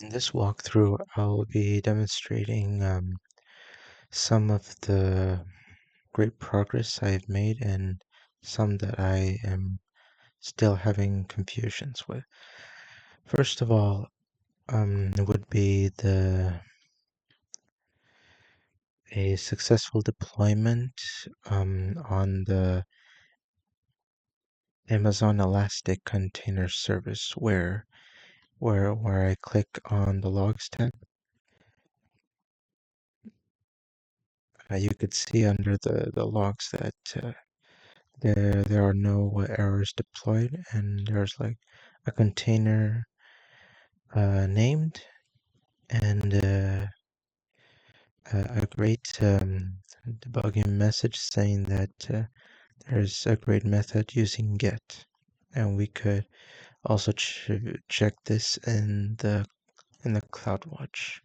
In this walkthrough, I'll be demonstrating some of the great progress I've made and some that I am still having confusions with. First of all, would be a successful deployment on the Amazon Elastic Container Service where I click on the Logs tab. You could see under the logs that there are no errors deployed, and there's like a container named and a great debugging message saying that there's a great method using get, and we could also check this in the CloudWatch.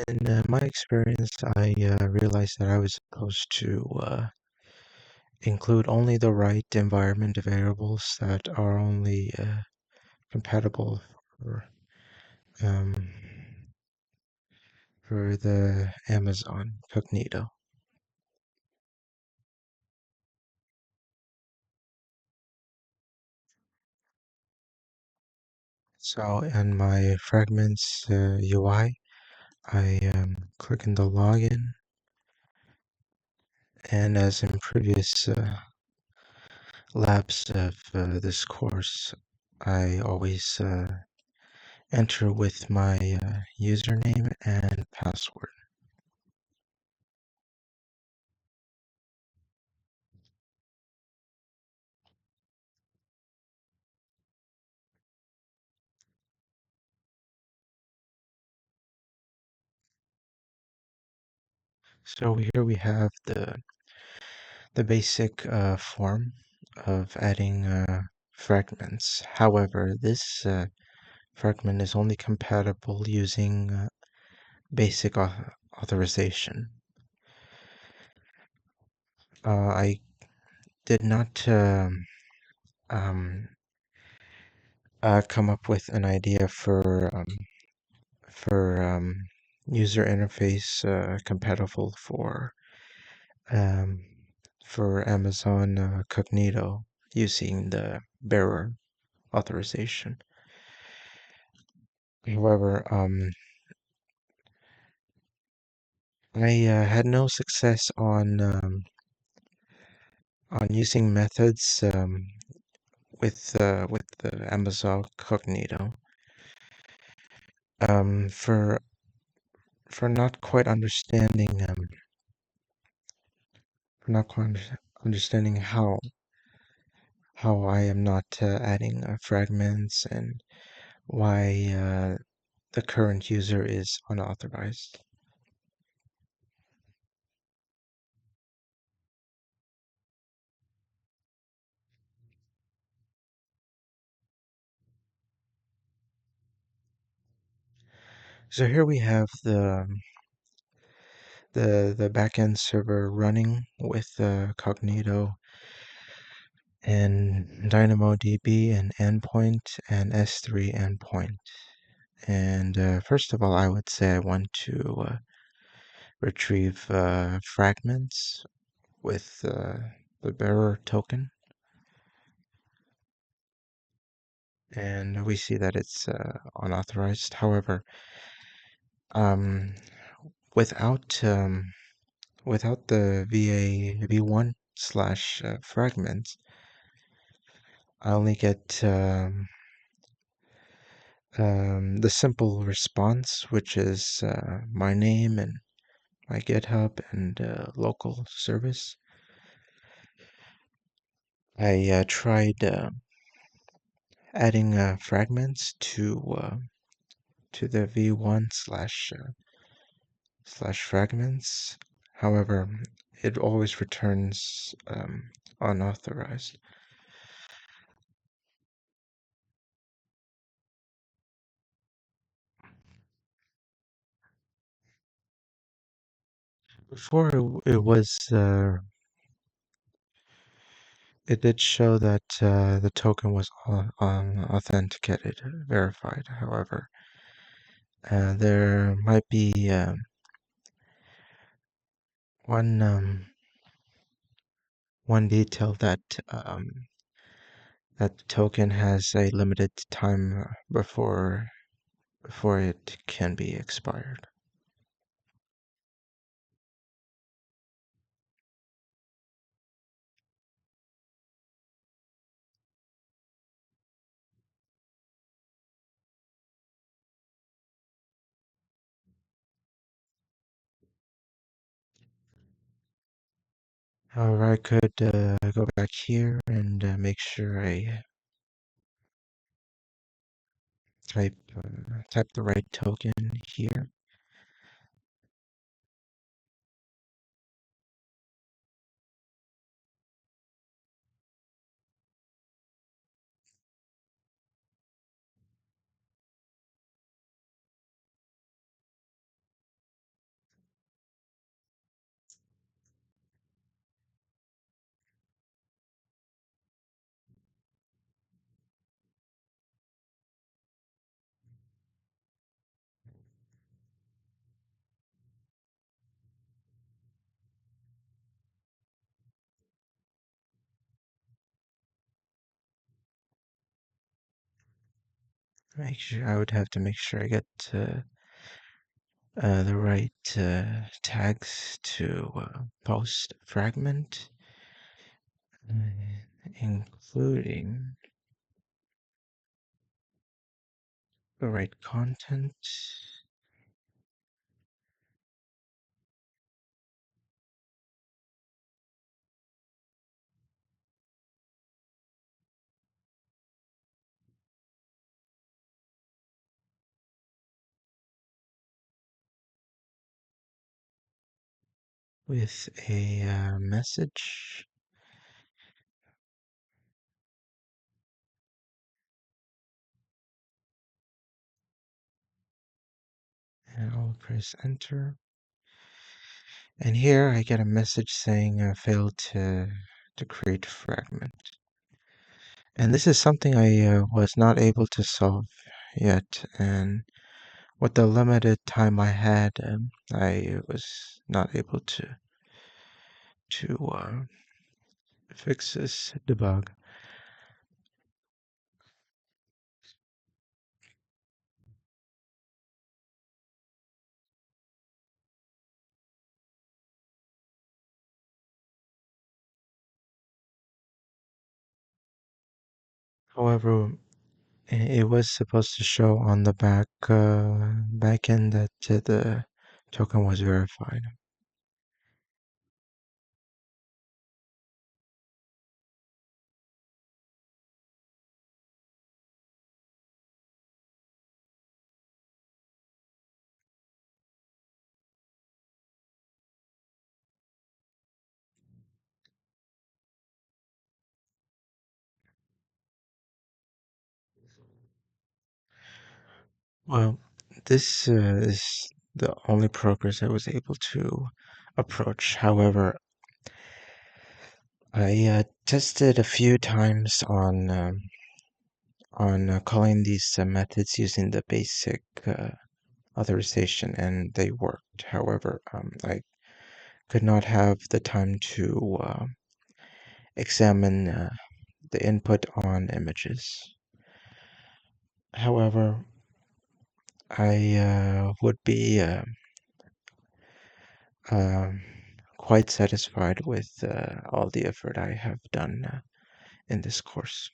In my experience, I realized that I was supposed to include only the right environment variables that are only compatible um, for the Amazon Cognito. So in my fragments UI, I click in the login, and as in previous labs of this course, I always enter with my username and password. So here we have the basic form of adding fragments. However, this fragment is only compatible using basic authorization. I did not um, come up with an idea for user interface compatible um, for Amazon Cognito using the bearer authorization. However, I had no success on using methods with the Amazon Cognito. For not quite understanding for not quite understanding how I am not adding fragments and why the current user is unauthorized. So here we have the backend server running with Cognito and DynamoDB and endpoint and S3 endpoint. And first of all, I would say I want to retrieve fragments with the bearer token. And we see that it's unauthorized. However, um, without without the VA v1 slash fragments, I only get the simple response, which is my name and my GitHub and local service. I tried adding fragments to the v1 slash fragments. However, it always returns unauthorized. Before it was it did show that the token was authenticated, verified. However, there might be one one detail that that the token has a limited time before it can be expired. However, I could go back here and make sure I type the right token here. Make sure I would have to make sure I get the right tags to post fragment, including the right content. With a message. And I'll press enter. And here I get a message saying failed to create fragment. And this is something I was not able to solve yet. And with the limited time I had, I was not able to fix this debug. However, it was supposed to show on the back end that the token was verified. Well, this is the only progress I was able to approach. However, I tested a few times on calling these methods using the basic authorization, and they worked. However, I could not have the time to examine the input on images. However, I would be um, quite satisfied with all the effort I have done in this course.